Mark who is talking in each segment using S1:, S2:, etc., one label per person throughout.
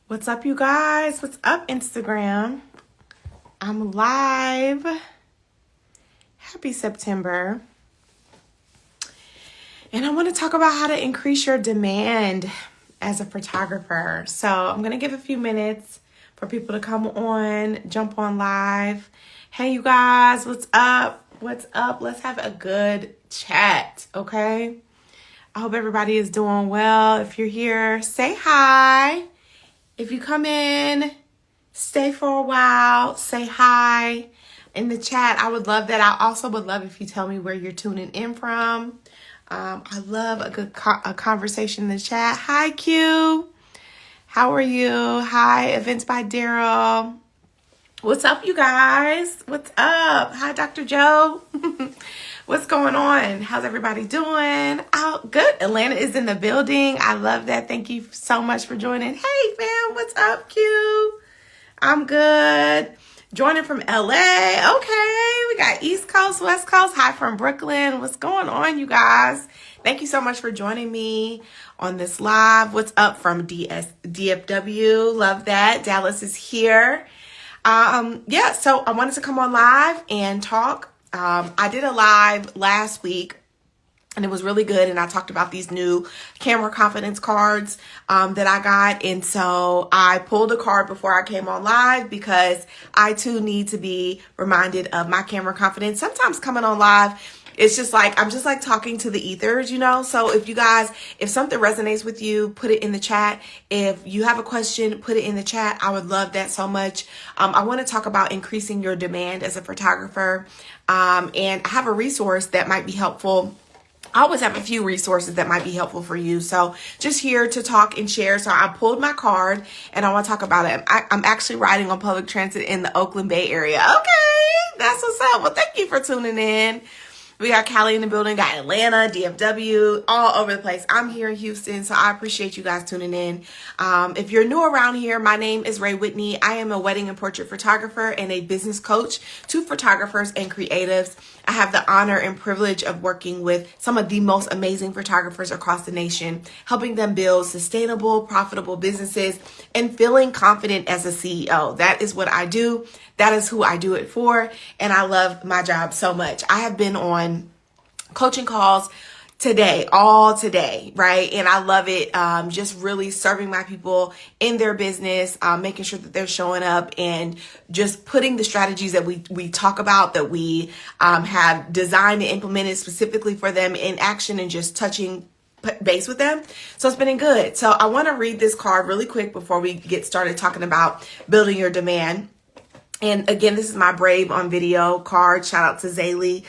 S1: What's up, you guys? What's up, Instagram? I'm live. Happy September. And I want to talk about how to increase your demand as a photographer. So I'm going to give a few minutes for people to come on, jump on live. Hey, you guys, what's up? What's up? Let's have a good chat, okay? I hope everybody is doing well. If you're here, say hi. If you come in, stay for a while, say hi in the chat. I would love that. I also would love if you tell me where you're tuning in from. I love a good conversation in the chat. Hi, Q. How are you? Hi, Events by Daryl. What's up, you guys? What's up? Hi, Dr. Joe. What's going on? How's everybody doing? Oh, good. Atlanta is in the building. I love that. Thank you so much for joining. Hey, fam. What's up, Q? I'm good. Joining from LA. Okay. We got East Coast, West Coast. Hi from Brooklyn. What's going on, you guys? Thank you so much for joining me on this live. What's up from DFW? Love that. Dallas is here. So I wanted to come on live and talk. I did a live last week and it was really good. And I talked about these new camera confidence cards that I got. And so I pulled a card before I came on live because I too need to be reminded of my camera confidence. Sometimes coming on live, it's just like, I'm just like talking to the ethers, you know? So if you guys, if something resonates with you, put it in the chat. If you have a question, put it in the chat. I would love that so much. I want to talk about increasing your demand as a photographer. And I have a resource that might be helpful. I always have a few resources that might be helpful for you. So just here to talk and share. So I pulled my card and I want to talk about it. I'm actually riding on public transit in the Oakland Bay area. Okay, that's what's up. Well, thank you for tuning in. We got Cali in the building, got Atlanta, DFW, all over the place. I'm here in Houston, so I appreciate you guys tuning in. If you're new around here, my name is Ray Whitney. I am a wedding and portrait photographer and a business coach to photographers and creatives. I have the honor and privilege of working with some of the most amazing photographers across the nation, helping them build sustainable, profitable businesses and feeling confident as a CEO. That is what I do. That is who I do it for. And I love my job so much. I have been on coaching calls all today, right? And I love it. Just really serving my people in their business, making sure that they're showing up and just putting the strategies that we talk about, that we have designed and implemented specifically for them in action and just touching base with them. So it's been good. So I want to read this card really quick before we get started talking about building your demand. And again, this is my Brave on Video card. Shout out to Zaylee,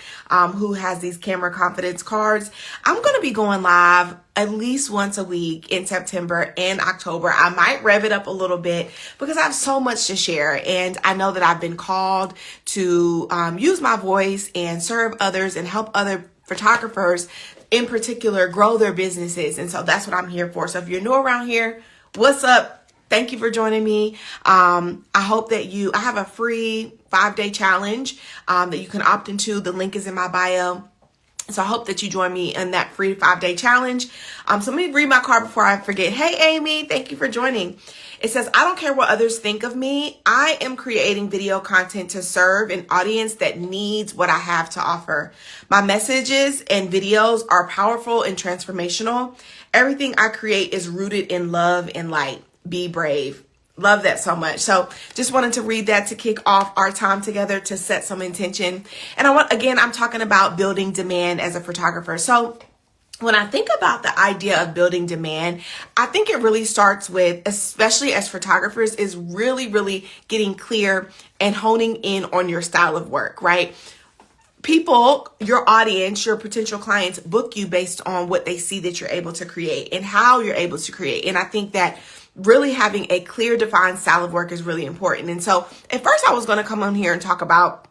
S1: who has these camera confidence cards. I'm going to be going live at least once a week in September and October. I might rev it up a little bit because I have so much to share. And I know that I've been called to use my voice and serve others and help other photographers in particular grow their businesses. And so that's what I'm here for. So if you're new around here, what's up? Thank you for joining me. I hope that I have a free 5-day challenge that you can opt into. The link is in my bio. So I hope that you join me in that free 5-day challenge. So let me read my card before I forget. Hey, Amy, thank you for joining. It says, I don't care what others think of me. I am creating video content to serve an audience that needs what I have to offer. My messages and videos are powerful and transformational. Everything I create is rooted in love and light. Be brave. Love that so much. So just wanted to read that to kick off our time together to set some intention. And I'm talking about building demand as a photographer. So when I think about the idea of building demand, I think it really starts with, especially as photographers, is really, really getting clear and honing in on your style of work, right? People, your audience, your potential clients book you based on what they see that you're able to create and how you're able to create. And I think that really having a clear, defined style of work is really important. And so at first I was going to come on here and talk about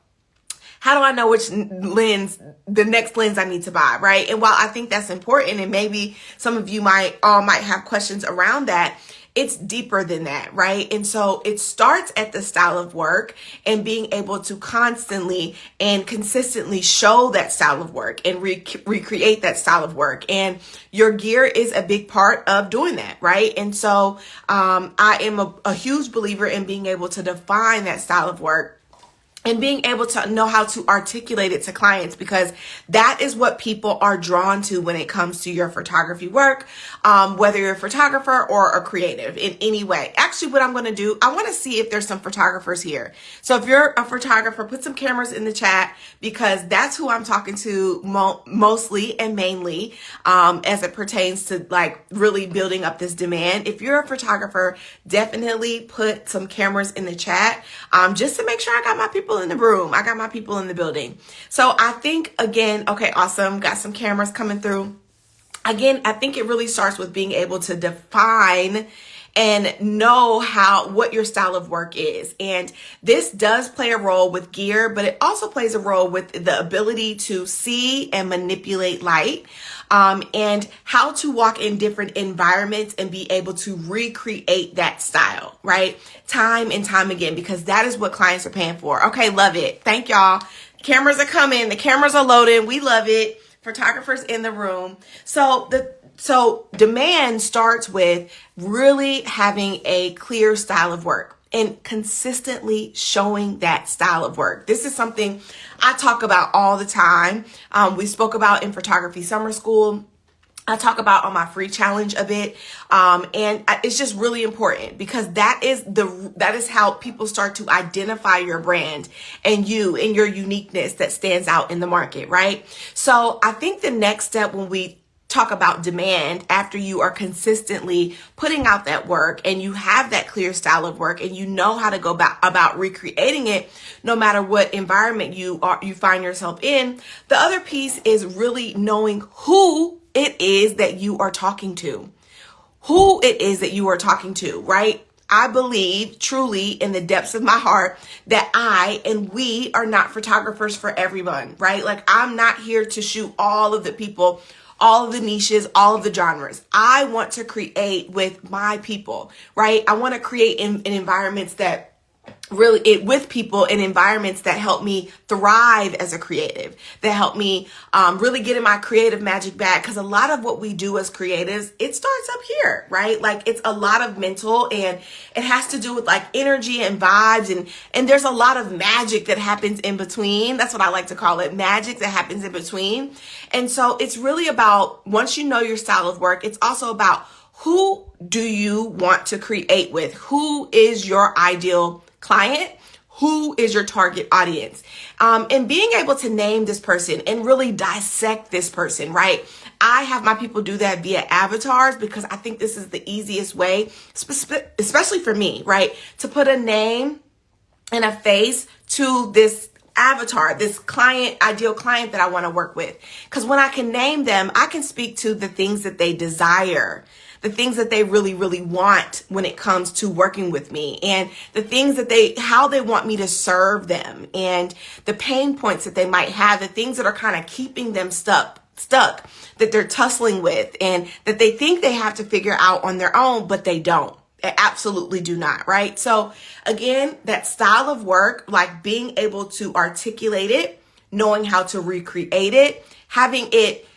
S1: how do I know which lens, the next lens I need to buy, right? And while I think that's important, and maybe some of you might have questions around that, it's deeper than that, right? And so it starts at the style of work and being able to constantly and consistently show that style of work and recreate that style of work. And your gear is a big part of doing that, right? And so I am a huge believer in being able to define that style of work and being able to know how to articulate it to clients, because that is what people are drawn to when it comes to your photography work, whether you're a photographer or a creative in any way. Actually, what I'm going to do, I want to see if there's some photographers here. So if you're a photographer, put some cameras in the chat, because that's who I'm talking to mostly and mainly as it pertains to like really building up this demand. If you're a photographer, definitely put some cameras in the chat just to make sure I got my people in the room. I got my people in the building. So I think, again, okay, awesome. Got some cameras coming through. Again, I think it really starts with being able to define and know what your style of work is. And this does play a role with gear, but it also plays a role with the ability to see and manipulate light, and how to walk in different environments and be able to recreate that style, right? Time and time again, because that is what clients are paying for. Okay, love it. Thank y'all. Cameras are coming. The cameras are loading. We love it. Photographers in the room. So demand starts with really having a clear style of work and consistently showing that style of work. This is something I talk about all the time. We spoke about in Photography Summer School. I talk about on my free challenge a bit. And it's just really important, because that is how people start to identify your brand and you and your uniqueness that stands out in the market, right? So I think the next step when we talk about demand, after you are consistently putting out that work and you have that clear style of work and you know how to go about recreating it, no matter what environment you find yourself in, the other piece is really knowing who it is that you are talking to. Who it is that you are talking to, right? I believe truly in the depths of my heart that I and we are not photographers for everyone, right? Like, I'm not here to shoot all of the people, all of the niches, all of the genres. I want to create with my people, right? I want to create in environments that really with people in environments that help me thrive as a creative, that help me really get in my creative magic bag. Because a lot of what we do as creatives, it starts up here, right? Like, it's a lot of mental, and it has to do with like energy and vibes, and there's a lot of magic that happens in between. That's what I like to call it, magic that happens in between. And so it's really about, once you know your style of work, it's also about who do you want to create with? Who is your ideal client? Who is your target audience? And being able to name this person and really dissect this person, right? I have my people do that via avatars, because I think this is the easiest way, especially for me, right? To put a name and a face to this avatar, this ideal client that I want to work with. Because when I can name them, I can speak to the things that they desire, the things that they really, really want when it comes to working with me, and the things that how they want me to serve them, and the pain points that they might have, the things that are kind of keeping them stuck, that they're tussling with, and that they think they have to figure out on their own, but they don't. They absolutely do not, right? So again, that style of work, like being able to articulate it, knowing how to recreate it, having it,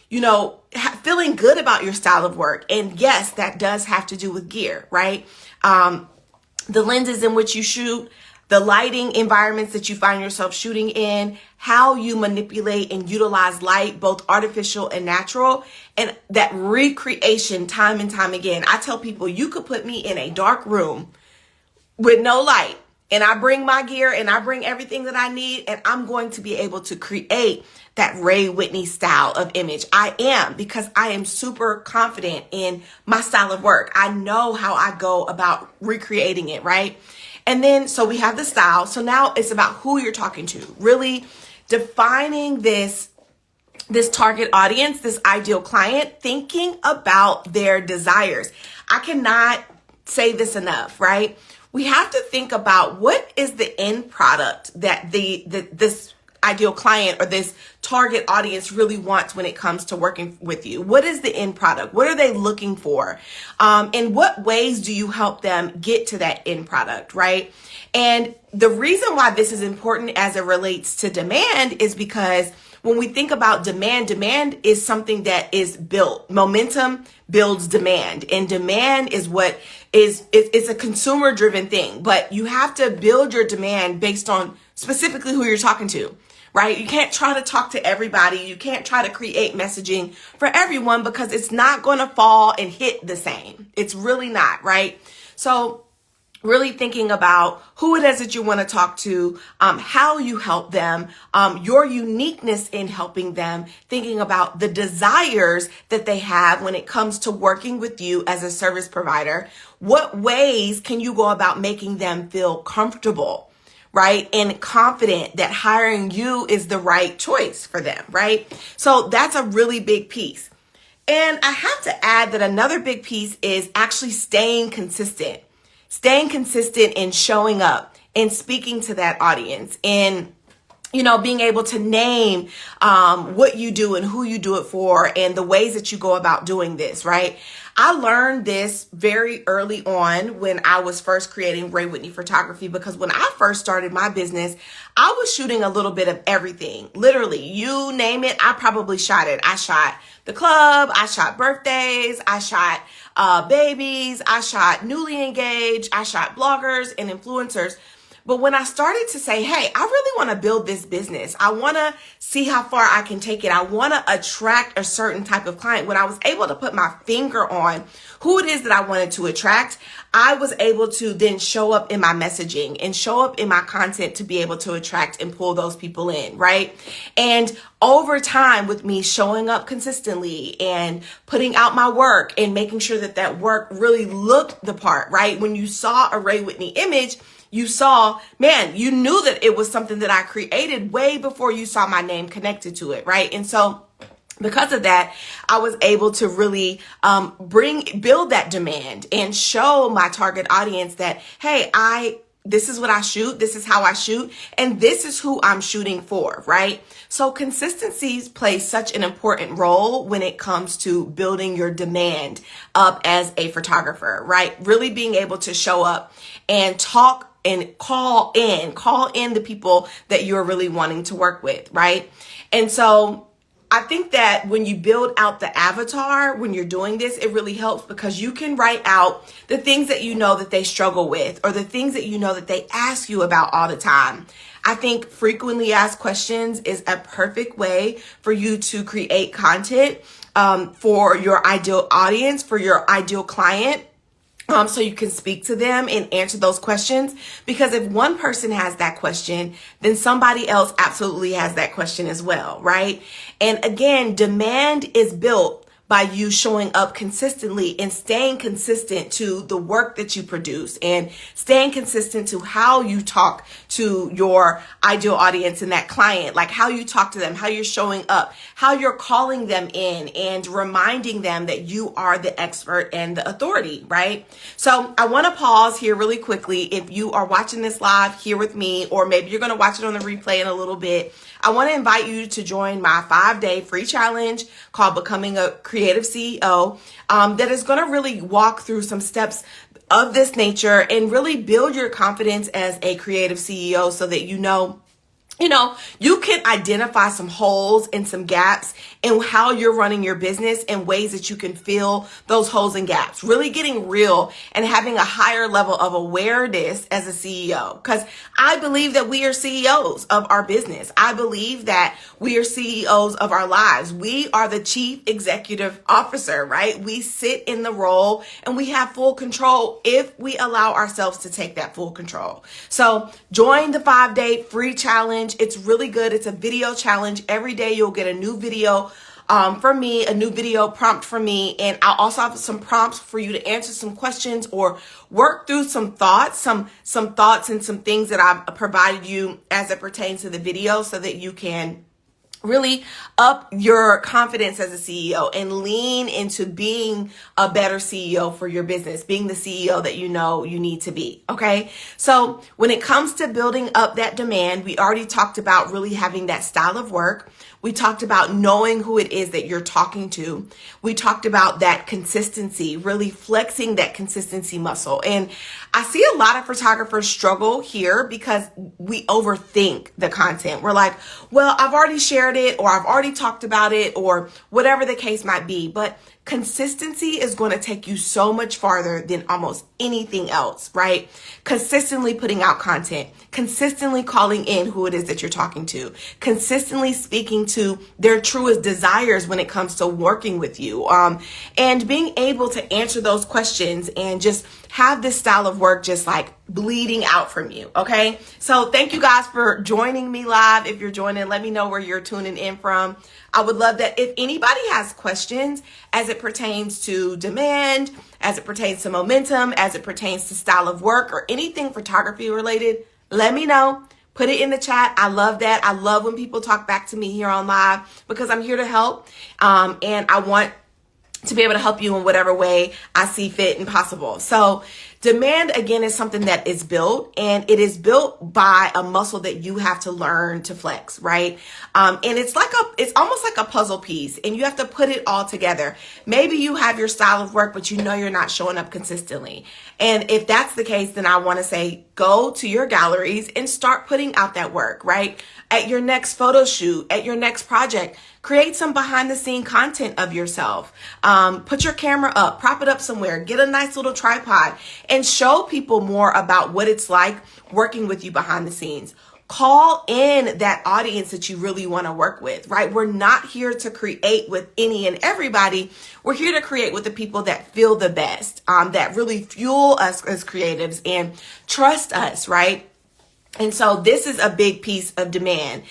S1: feeling good about your style of work. And yes, that does have to do with gear, right? The lenses in which you shoot, the lighting environments that you find yourself shooting in, how you manipulate and utilize light, both artificial and natural, and that recreation time and time again. I tell people, you could put me in a dark room with no light, and I bring my gear and I bring everything that I need, and I'm going to be able to create that Ray Whitney style of image. I am, because I am super confident in my style of work. I know how I go about recreating it, right? And then, so we have the style. So now it's about who you're talking to, really defining this target audience, this ideal client, thinking about their desires. I cannot say this enough, right? We have to think about what is the end product that this ideal client or this target audience really wants when it comes to working with you? What is the end product? What are they looking for? In what ways do you help them get to that end product, right? And the reason why this is important as it relates to demand is because when we think about demand, demand is something that is built. Momentum builds demand, and demand is what it's a consumer driven thing, but you have to build your demand based on specifically who you're talking to, right? You can't try to talk to everybody. You can't try to create messaging for everyone because it's not going to fall and hit the same. It's really not, right? So really thinking about who it is that you want to talk to, how you help them, your uniqueness in helping them, thinking about the desires that they have when it comes to working with you as a service provider. What ways can you go about making them feel comfortable, right? And confident that hiring you is the right choice for them, right? So that's a really big piece. And I have to add that another big piece is actually staying consistent. Staying consistent in showing up and speaking to that audience and, being able to name what you do and who you do it for and the ways that you go about doing this, right? I learned this very early on when I was first creating Ray Whitney Photography, because when I first started my business, I was shooting a little bit of everything. Literally, you name it, I probably shot it. I shot the club, I shot birthdays, I shot babies, I shot newly engaged, I shot bloggers and influencers. But when I started to say, hey, I really want to build this business, I want to see how far I can take it, I want to attract a certain type of client. When I was able to put my finger on who it is that I wanted to attract, I was able to then show up in my messaging and show up in my content to be able to attract and pull those people in, right? And over time, with me showing up consistently and putting out my work and making sure that that work really looked the part, right? When you saw a Ray Whitney image, you saw, man, you knew that it was something that I created way before you saw my name connected to it, right? And so because of that, I was able to really build that demand and show my target audience that, hey, this is what I shoot, this is how I shoot, and this is who I'm shooting for, right? So consistency plays such an important role when it comes to building your demand up as a photographer, right? Really being able to show up and talk and call in the people that you're really wanting to work with, right? And so I think that when you build out the avatar, when you're doing this, it really helps because you can write out the things that you know that they struggle with or the things that you know that they ask you about all the time. I think frequently asked questions is a perfect way for you to create content for your ideal audience, for your ideal client. So you can speak to them and answer those questions, because if one person has that question, then somebody else absolutely has that question as well, right? And again, demand is built by you showing up consistently and staying consistent to the work that you produce and staying consistent to how you talk to your ideal audience and that client, like how you talk to them, how you're showing up, how you're calling them in and reminding them that you are the expert and the authority, right? So I want to pause here really quickly. If you are watching this live here with me, or maybe you're going to watch it on the replay in a little bit, I want to invite you to join my 5-day free challenge called Becoming a Creative CEO that is going to really walk through some steps of this nature and really build your confidence as a creative CEO so that you can identify some holes and some gaps in how you're running your business and ways that you can fill those holes and gaps. Really getting real and having a higher level of awareness as a CEO. Because I believe that we are CEOs of our business. I believe that we are CEOs of our lives. We are the chief executive officer, right? We sit in the role and we have full control if we allow ourselves to take that full control. So join the 5-day free challenge. It's really good. It's a video challenge. Every day you'll get a new video from me, a new video prompt from me. And I'll also have some prompts for you to answer some questions or work through some thoughts, some thoughts and some things that I've provided you as it pertains to the video so that you can really up your confidence as a CEO and lean into being a better CEO for your business, being the CEO that you know you need to be. Okay. So when it comes to building up that demand, we already talked about really having that style of work. We talked about knowing who it is that you're talking to. We talked about that consistency, really flexing that consistency muscle. And I see a lot of photographers struggle here because we overthink the content. We're like, well, I've already shared it, or I've already talked about it, or whatever the case might be. But consistency is going to take you so much farther than almost anything else, right? Consistently putting out content, consistently calling in who it is that you're talking to, consistently speaking to their truest desires when it comes to working with you, and being able to answer those questions and just have this style of work just like bleeding out from you. Okay. So thank you guys for joining me live. If you're joining, let me know where you're tuning in from. I would love that if anybody has questions as it pertains to demand, as it pertains to momentum, as it pertains to style of work, or anything photography related, let me know. Put it in the chat. I love that. I love when people talk back to me here on live because I'm here to help. And I want to be able to help you in whatever way I see fit and possible. So demand, again, is something that is built, and it is built by a muscle that you have to learn to flex, right? And it's almost like a puzzle piece, and you have to put it all together. Maybe you have your style of work, but you know you're not showing up consistently. And if that's the case, then I want to say, go to your galleries and start putting out that work, right? At your next photo shoot, at your next project, create some behind the scene content of yourself. Put your camera up, prop it up somewhere, get a nice little tripod, and show people more about what it's like working with you behind the scenes. Call in that audience that you really want to work with, right? We're not here to create with any and everybody. We're here to create with the people that feel the best, that really fuel us as creatives and trust us, right? And so this is a big piece of demand.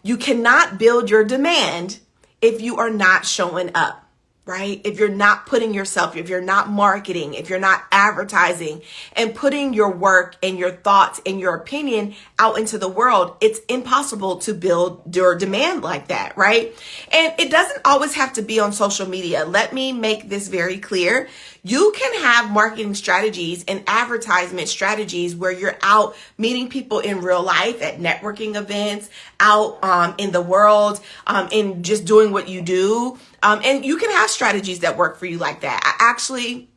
S1: You cannot build your demand if you are not showing up, right? If you're not putting yourself, if you're not marketing, if you're not advertising and putting your work and your thoughts and your opinion out into the world, it's impossible to build your demand like that, right? And it doesn't always have to be on social media. Let me make this very clear. You can have marketing strategies and advertisement strategies where you're out meeting people in real life at networking events, out in the world, and just doing what you do. And you can have strategies that work for you like that. I actually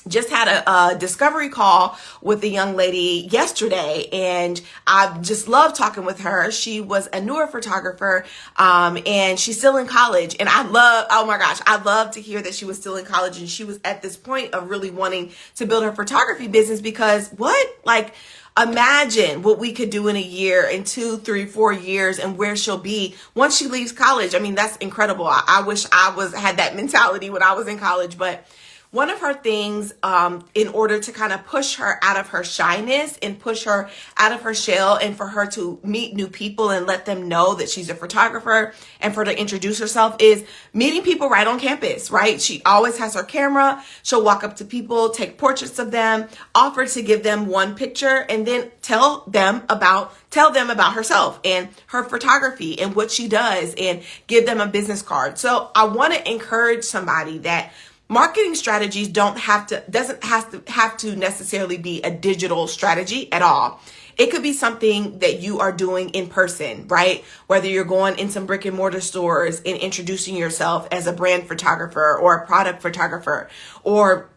S1: just had a discovery call with a young lady yesterday, and I just love talking with her. She was a newer photographer, and she's still in college. And oh my gosh, I love to hear that she was still in college and she was at this point of really wanting to build her photography business because imagine what we could do in a year, in 2, 3, 4 years, and where she'll be once she leaves college. I mean, that's incredible. I wish I had that mentality when I was in college, but one of her things, in order to kind of push her out of her shyness and push her out of her shell and for her to meet new people and let them know that she's a photographer and for her to introduce herself, is meeting people right on campus, right? She always has her camera. She'll walk up to people, take portraits of them, offer to give them one picture, and then tell them about herself and her photography and what she does, and give them a business card. So I want to encourage somebody that marketing strategies doesn't have to necessarily be a digital strategy at all. It could be something that you are doing in person, right? Whether you're going in some brick and mortar stores and introducing yourself as a brand photographer or a product photographer, or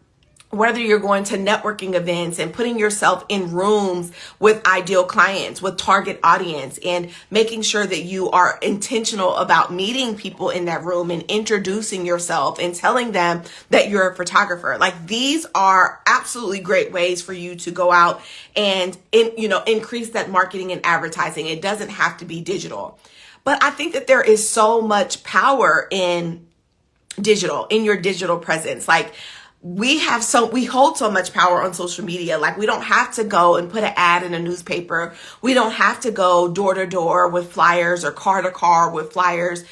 S1: whether you're going to networking events and putting yourself in rooms with ideal clients, with target audience, and making sure that you are intentional about meeting people in that room and introducing yourself and telling them that you're a photographer. Like, these are absolutely great ways for you to go out and increase that marketing and advertising. It doesn't have to be digital. But I think that there is so much power in digital, in your digital presence. Like, we hold so much power on social media. Like, we don't have to go and put an ad in a newspaper. We don't have to go door to door with flyers or car to car with flyers.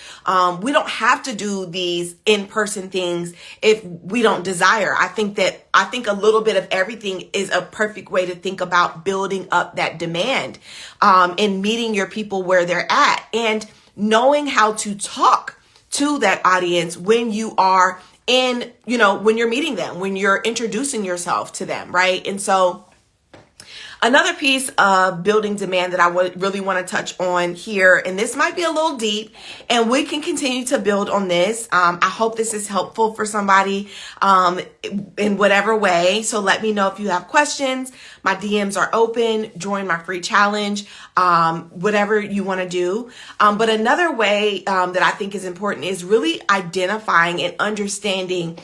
S1: We don't have to do these in-person things if we don't desire. I think a little bit of everything is a perfect way to think about building up that demand, and meeting your people where they're at. And knowing how to talk to that audience when you are in, when you're meeting them, when you're introducing yourself to them, right? And so another piece of building demand that I would really want to touch on here, and this might be a little deep, and we can continue to build on this. I hope this is helpful for somebody in whatever way. So let me know if you have questions. My DMs are open. Join my free challenge, whatever you want to do. But another way that I think is important is really identifying and understanding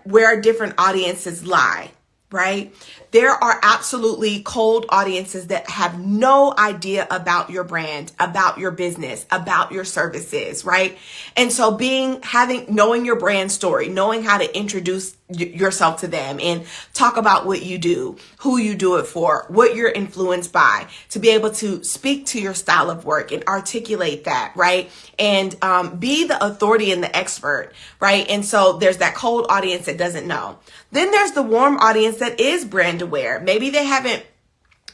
S1: where different audiences lie. Right? There are absolutely cold audiences that have no idea about your brand, about your business, about your services, right? And so knowing your brand story, knowing how to introduce yourself to them and talk about what you do, who you do it for, what you're influenced by, to be able to speak to your style of work and articulate that, right? And be the authority and the expert, right? And so there's that cold audience that doesn't know. Then there's the warm audience that is brand aware. Maybe they haven't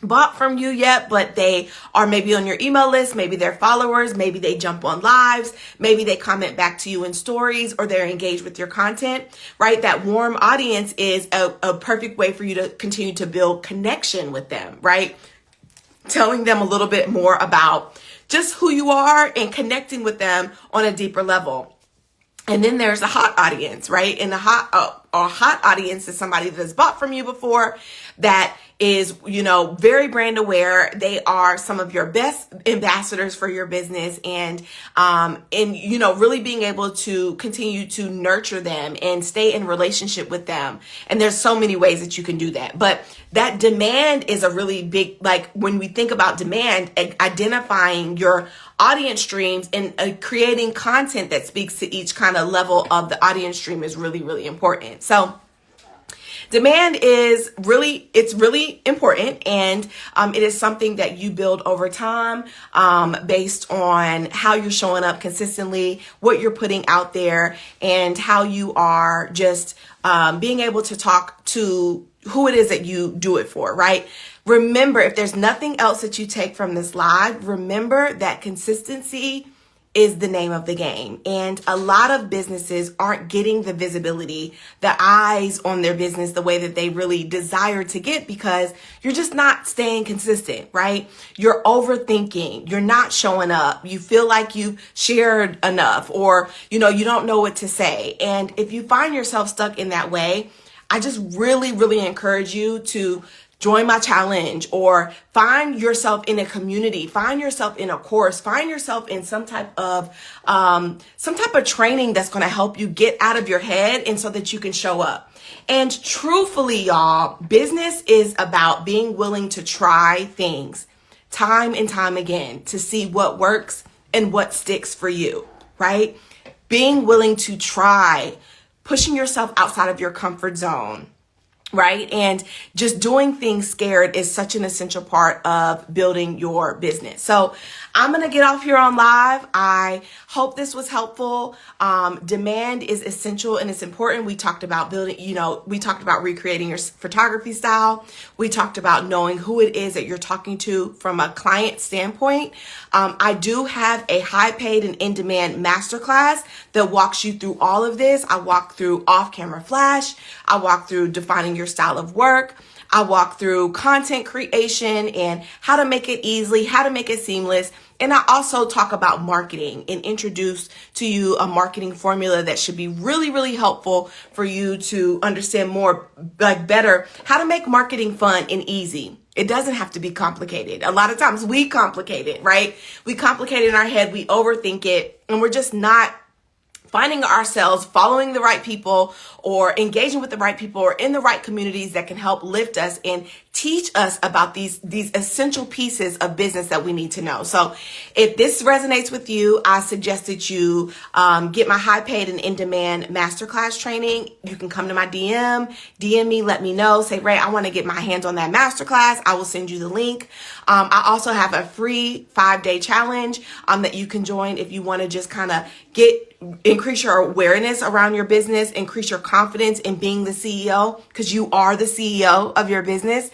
S1: bought from you yet, but they are maybe on your email list. Maybe they're followers. Maybe they jump on lives. Maybe they comment back to you in stories, or they're engaged with your content, right? That warm audience is a perfect way for you to continue to build connection with them, right? Telling them a little bit more about just who you are and connecting with them on a deeper level. And then there's a hot audience, right? And a hot audience is somebody that has bought from you before, that is, very brand aware. They are some of your best ambassadors for your business, and really being able to continue to nurture them and stay in relationship with them. And there's so many ways that you can do that. But that demand is a really big, when we think about demand, identifying your audience streams and creating content that speaks to each kind of level of the audience stream is really, really important. So demand is really important, and it is something that you build over time based on how you're showing up consistently, what you're putting out there, and how you are just being able to talk to who it is that you do it for, right? Remember, if there's nothing else that you take from this live, remember that consistency is the name of the game. And a lot of businesses aren't getting the visibility, the eyes on their business the way that they really desire to get, because you're just not staying consistent, right? You're overthinking. You're not showing up. You feel like you've shared enough, or, you don't know what to say. And if you find yourself stuck in that way, I just really, really encourage you to join my challenge, or find yourself in a community, find yourself in a course, find yourself in some type of training that's going to help you get out of your head, and so that you can show up. And truthfully, y'all, business is about being willing to try things time and time again to see what works and what sticks for you, right? Being willing to try, pushing yourself outside of your comfort zone, right? And just doing things scared is such an essential part of building your business. So I'm going to get off here on live. I hope this was helpful. Demand is essential and it's important. We talked about building, we talked about recreating your photography style. We talked about knowing who it is that you're talking to from a client standpoint. I do have a high paid and in-demand masterclass that walks you through all of this. I walk through off-camera flash. I walk through defining your style of work. I walk through content creation and how to make it easily, how to make it seamless. And I also talk about marketing and introduce to you a marketing formula that should be really, really helpful for you to understand more, better, how to make marketing fun and easy. It doesn't have to be complicated. A lot of times we complicate it, right? We complicate it in our head, we overthink it, and we're just not finding ourselves following the right people or engaging with the right people or in the right communities that can help lift us and teach us about these essential pieces of business that we need to know. So if this resonates with you, I suggest that you get my high paid and in-demand masterclass training. You can come to my DM me, let me know, say, Ray, I want to get my hands on that masterclass. I will send you the link. I also have a free 5-day challenge that you can join if you want to just kind of increase your awareness around your business, increase your confidence in being the CEO, because you are the CEO of your business.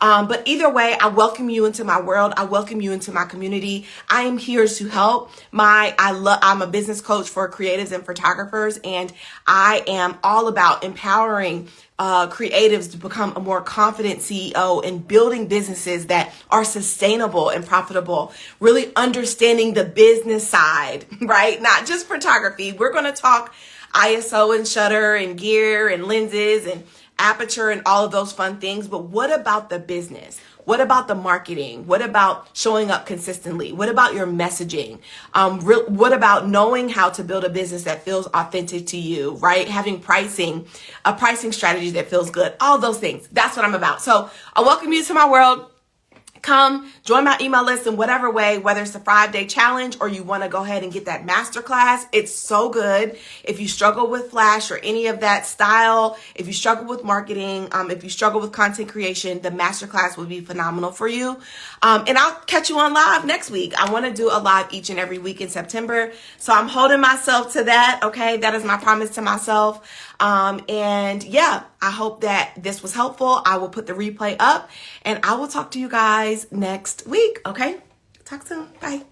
S1: But either way, I welcome you into my world. I welcome you into my community. I am here to help. I'm a business coach for creatives and photographers, and I am all about empowering creatives to become a more confident CEO and building businesses that are sustainable and profitable, really understanding the business side, right? Not just photography. We're going to talk ISO and shutter and gear and lenses and aperture and all of those fun things. But what about the business? What about the marketing? What about showing up consistently? What about your messaging? What about knowing how to build a business that feels authentic to you, right? Having a pricing strategy that feels good, all those things. That's what I'm about. So I welcome you to my world. Come join my email list in whatever way, whether it's a 5-day challenge or you want to go ahead and get that masterclass. It's so good. If you struggle with Flash or any of that style, if you struggle with marketing, if you struggle with content creation, the masterclass would be phenomenal for you. And I'll catch you on live next week. I want to do a live each and every week in September. So I'm holding myself to that. Okay. That is my promise to myself. And yeah, I hope that this was helpful. I will put the replay up and I will talk to you guys next week. Okay. Talk soon. Bye.